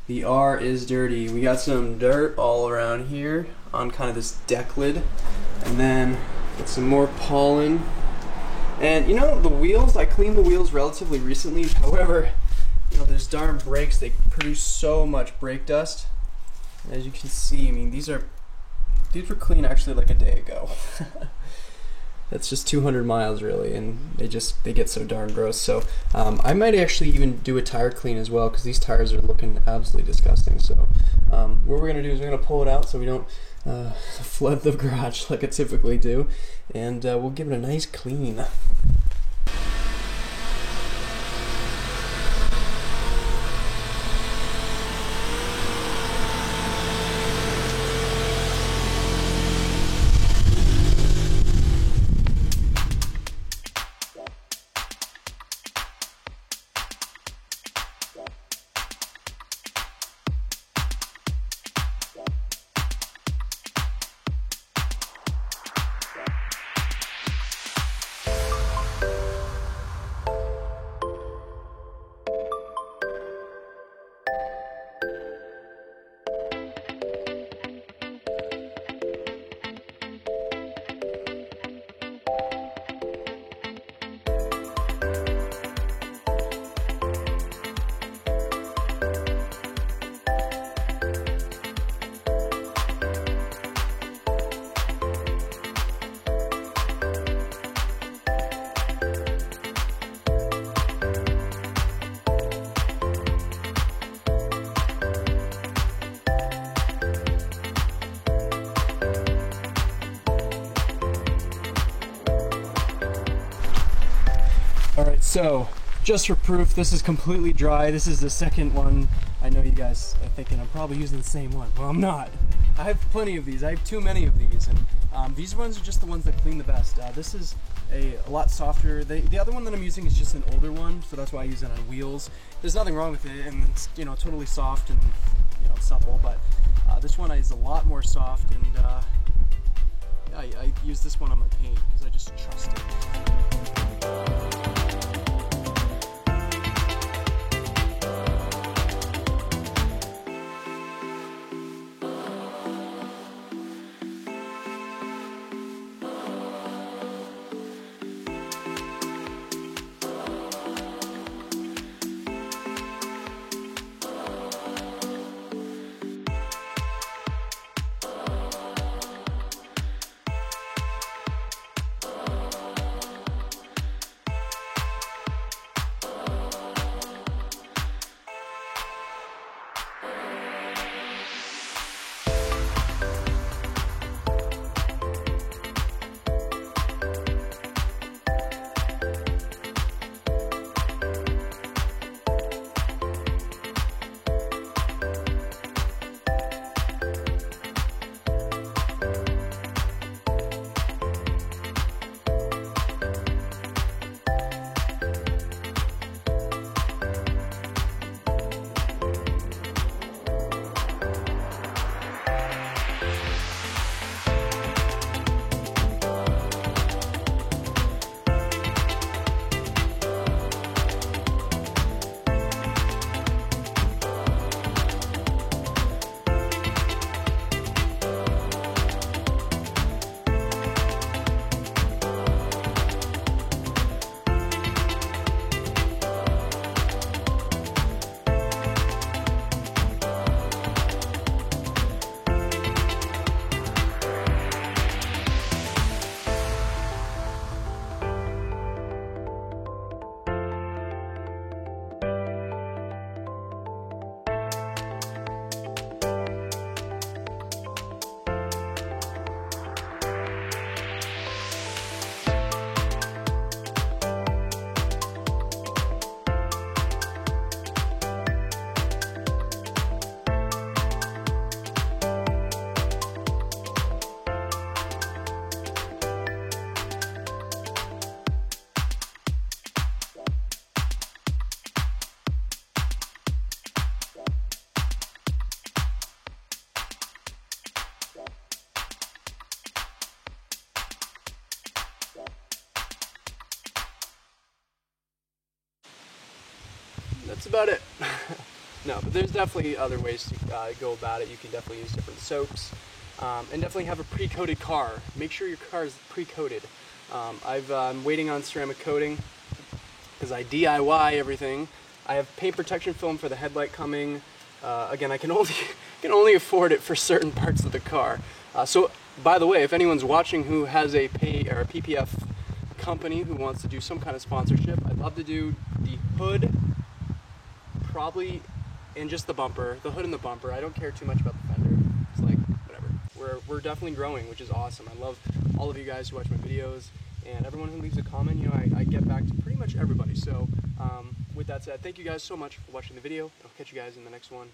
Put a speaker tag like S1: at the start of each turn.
S1: The R is dirty. We got some dirt all around here on kind of this deck lid. And then get some more pollen. And you know, the wheels, I cleaned the wheels relatively recently. However, you know, those darn brakes, they produce so much brake dust. And as you can see, I mean, these were clean actually like a day ago. That's just 200 miles really, and they get so darn gross. So I might actually even do a tire clean as well, because these tires are looking absolutely disgusting. So what we're gonna do is we're gonna pull it out so we don't flood the garage like I typically do, and we'll give it a nice clean. Alright, so just for proof, this is completely dry. This is the second one. I know you guys are thinking I'm probably using the same one. Well, I'm not. I have plenty of these. I have too many of these, and these ones are just the ones that clean the best. This is a lot softer. The other one that I'm using is just an older one, so that's why I use it on wheels. There's nothing wrong with it, and it's, you know, totally soft and, you know, supple, but this one is a lot more soft, and yeah, I use this one on my paint because I just trust it. That's about it. No, but there's definitely other ways to go about it. You can definitely use different soaps, and definitely have a pre-coated car. Make sure your car is pre-coated. I'm waiting on ceramic coating because I DIY everything. I have paint protection film for the headlight coming. Again, I can only afford it for certain parts of the car. So, by the way, if anyone's watching who has a PPF company who wants to do some kind of sponsorship, I'd love to do the hood, probably, and just the bumper. The hood and the bumper. I don't care too much about the fender. It's like whatever. We're definitely growing, which is awesome. I love all of you guys who watch my videos and everyone who leaves a comment. You know, I get back to pretty much everybody. So, with that said, thank you guys so much for watching the video. I'll catch you guys in the next one.